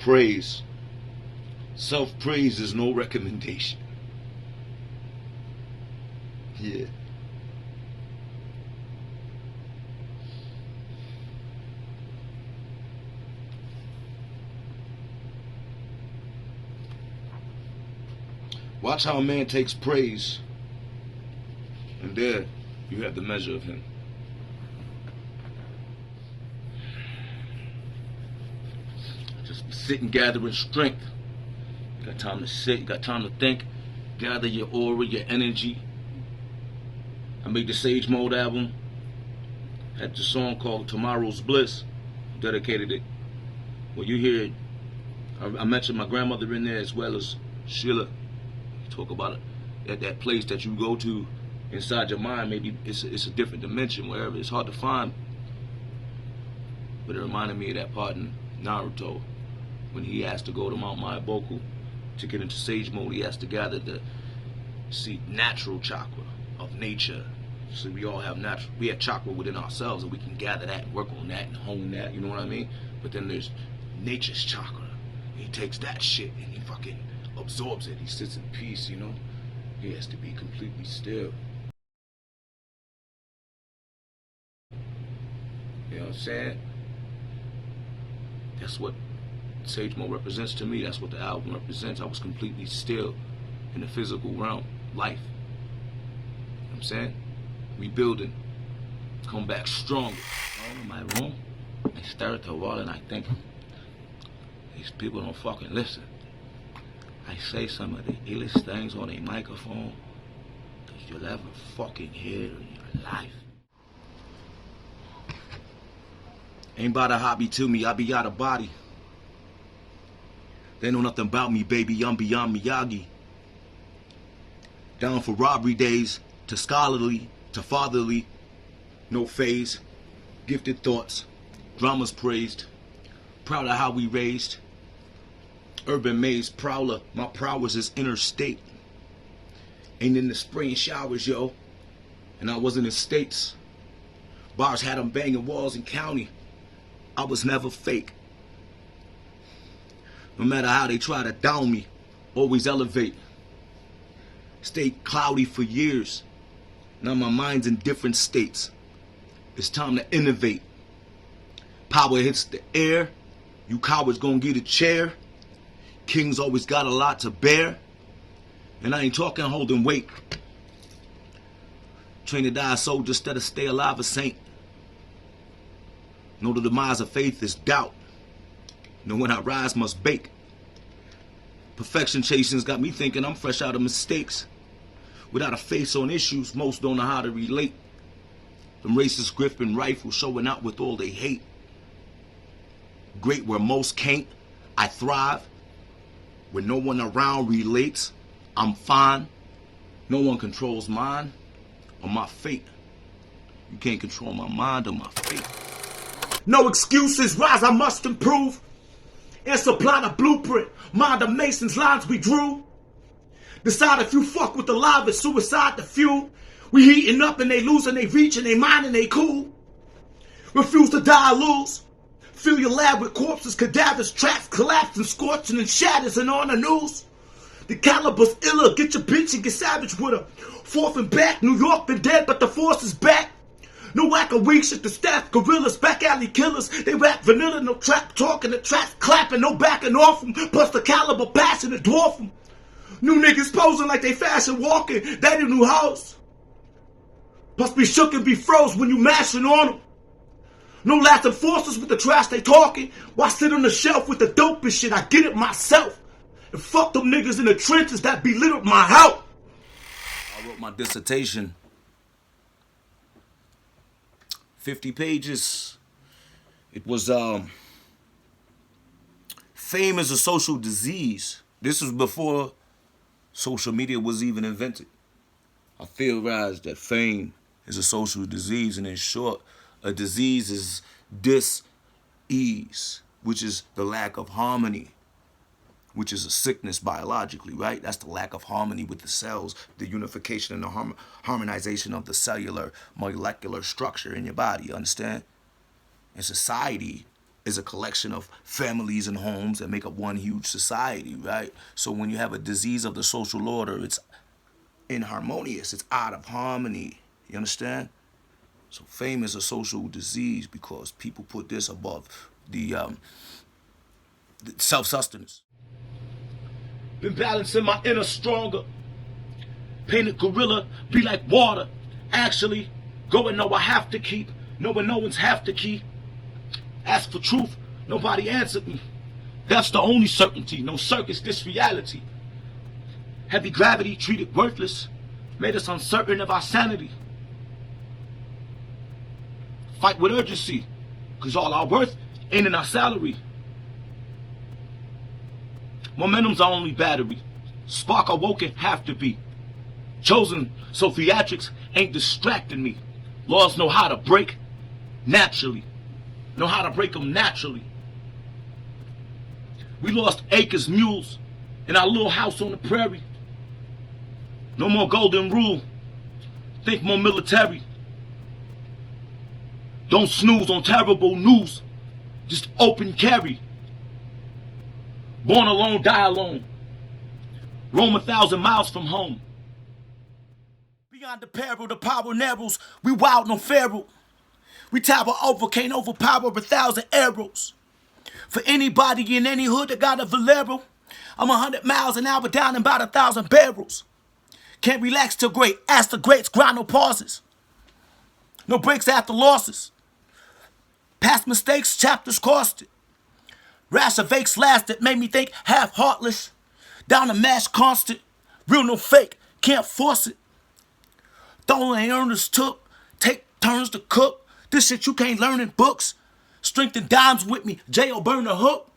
self-praise. Self-praise is no recommendation. Yeah. Watch how a man takes praise, and there you have the measure of him. Just sitting, gathering strength. You got time to sit, you got time to think, gather your aura, your energy. I made the Sage Mode album, had the song called Tomorrow's Bliss, dedicated it. When you hear it, I mentioned my grandmother in there as well as Sheila. Talk about it at that place that you go to inside your mind. Maybe it's a different dimension, wherever it's hard to find. But it reminded me of that part in Naruto when he has to go to Mount Maiboku to get into Sage Mode. He has to gather the natural chakra of nature. So we all have we have chakra within ourselves, and we can gather that and work on that and hone that. You know what I mean? But then there's nature's chakra. He takes that shit and he fucking absorbs it. He sits in peace, you know. He has to be completely still. You know what I'm saying? That's what Sage Mode represents to me. That's what the album represents. I was completely still in the physical realm, life. You know what I'm saying? Rebuilding. Come back stronger. In my room, I stare at the wall and I think, these people don't fucking listen. I say some of the illest things on a microphone that you'll ever fucking hear in your life. Ain't about a hobby to me, I be out of body. They know nothing about me, baby, I'm beyond Miyagi. Down for robbery days, to scholarly, to fatherly, no phase, gifted thoughts, dramas praised, proud of how we raised. Urban maze prowler, my prowess is interstate. Ain't in the spraying showers, yo. And I wasn't in states. Bars had them banging walls in county. I was never fake. No matter how they try to down me, always elevate. Stayed cloudy for years. Now my mind's in different states. It's time to innovate. Power hits the air. You cowards gonna get a chair. Kings always got a lot to bear. And I ain't talking holding weight. Train to die a soldier instead of stay alive a saint. Know the demise of faith is doubt. Know when I rise must bake. Perfection chasing's got me thinking I'm fresh out of mistakes. Without a face on issues, most don't know how to relate. Them racists gripping rifles showing out with all they hate. Great where most can't, I thrive. When no one around relates, I'm fine. No one controls mine or my fate. You can't control my mind or my fate. No excuses, rise, I must improve. And supply the blueprint, mind the Mason's lines we drew. Decide if you fuck with the lava, suicide the fuel. We heating up and they losing, they reaching, they minding, they cool. Refuse to die or lose. Fill your lab with corpses, cadavers, traps, collapsing, scorching and shatters and on the news. The caliber's iller, get your bitch and get savage with her. Forth and back, New York been dead, but the force is back. No whack a weak shit, the staff gorillas, back alley killers. They rap vanilla, no trap talking, the traps clapping, no backing off them. Plus the caliber passing to dwarf them. New niggas posing like they fashion walking, that ain't new house. Plus be shook and be froze when you mashing on them. No lasting forces with the trash they talking. Why sit on the shelf with the dope and shit? I get it myself. And fuck them niggas in the trenches that belittled my help. I wrote my dissertation. 50 pages. It was fame is a social disease. This was before social media was even invented. I theorized that fame is a social disease, and in short, a disease is dis-ease, which is the lack of harmony, which is a sickness biologically, right? That's the lack of harmony with the cells, the unification and the harmonization of the cellular molecular structure in your body, you understand? And society is a collection of families and homes that make up one huge society, right? So when you have a disease of the social order, it's inharmonious, it's out of harmony. You understand? So fame is a social disease because people put this above the self-sustenance. Been balancing my inner stronger. Painted gorilla be like water. Actually, go and know I have to keep. Knowing no one's half the key. Ask for truth, nobody answered me. That's the only certainty. No circus, this reality. Heavy gravity treated worthless. Made us uncertain of our sanity. Fight with urgency, cause all our worth ain't in our salary. Momentum's our only battery. Spark awoken have to be. Chosen, so theatrics ain't distracting me. Laws know how to break naturally. Know how to break them naturally. We lost acres, mules, in our little house on the prairie. No more golden rule. Think more military. Don't snooze on terrible news. Just open carry. Born alone, die alone. Roam 1,000 miles from home. Beyond the peril, the power narrows. We wild, no feral. We tower over, can't overpower 1,000 arrows. For anybody in any hood that got a Valero, I'm 100 miles an hour down in about 1,000 barrels. Can't relax till great. Ask the greats, grind no pauses. No breaks after losses. Past mistakes, chapters costed. Rash of aches lasted, made me think half heartless. Down to mash constant. Real no fake, can't force it. Though ain't earners took, take turns to cook. This shit you can't learn in books. Strength and dimes with me, J.O. burn the hook.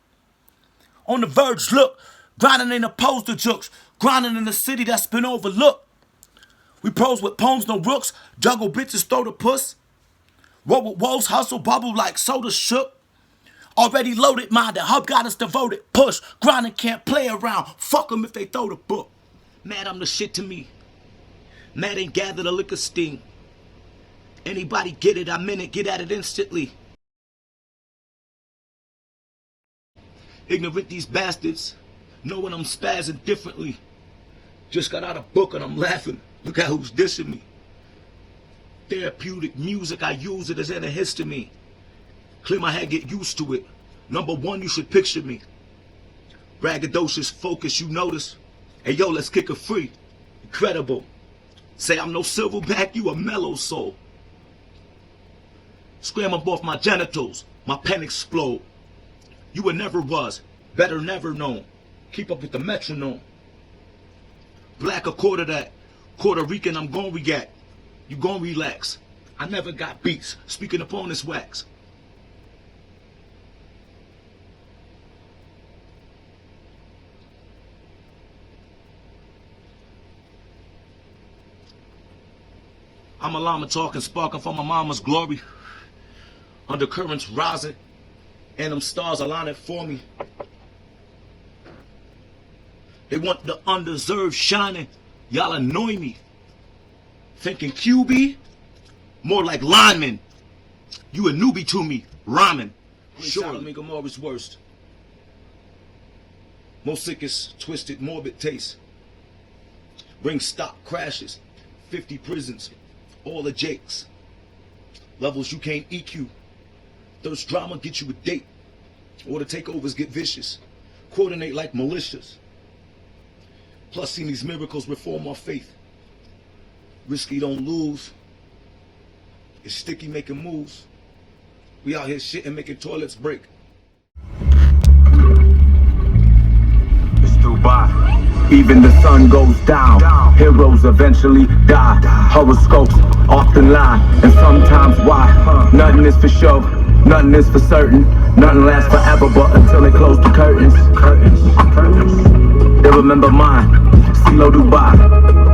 On the verge, look, grinding ain't opposed to jokes. Grinding in a city that's been overlooked. We pros with poems, no rooks. Juggle bitches, throw the puss. Roll with woes, hustle, bubble like soda shook. Already loaded, mind, the hub got us devoted. Push, grinding can't play around. Fuck them if they throw the book. Mad I'm the shit to me. Mad ain't gathered a liquor sting. Anybody get it, I'm in it, get at it instantly. Ignorant these bastards, knowing I'm spazzing differently. Just got out of book and I'm laughing. Look at who's dissing me. Therapeutic music, I use it as antihistamine. Clear my head, get used to it. Number one, you should picture me. Braggadocious focus, you notice. Hey yo, let's kick it free. Incredible. Say I'm no silverback, you a mellow soul. Scram up off my genitals, my pen explode. You were never was, better never known. Keep up with the metronome. Black a quarter that, Puerto Rican I'm gon' react. You gon' relax. I never got beats, speaking upon this wax. I'm a llama talking, sparking from my mama's glory. Undercurrents rising, and them stars aligning for me. They want the undeserved shining. Y'all annoy me. Thinking QB? More like lineman. You a newbie to me, rhyming. Sure, make them always worst. Most sickest, twisted, morbid taste. Bring stock crashes, 50 prisons, all the jakes. Levels you can't EQ. Thirst drama get you a date. Or the takeovers get vicious. Coordinate like militias. Plus seeing these miracles reform our faith. Risky don't lose. It's sticky making moves. We out here shitting making toilets break. It's through by. Even the sun goes down. Heroes eventually die. Horoscopes often lie. And sometimes why? Nothing is for show. Nothing is for certain. Nothing lasts forever but until they close the curtains. They remember mine. CeeLo Dubai.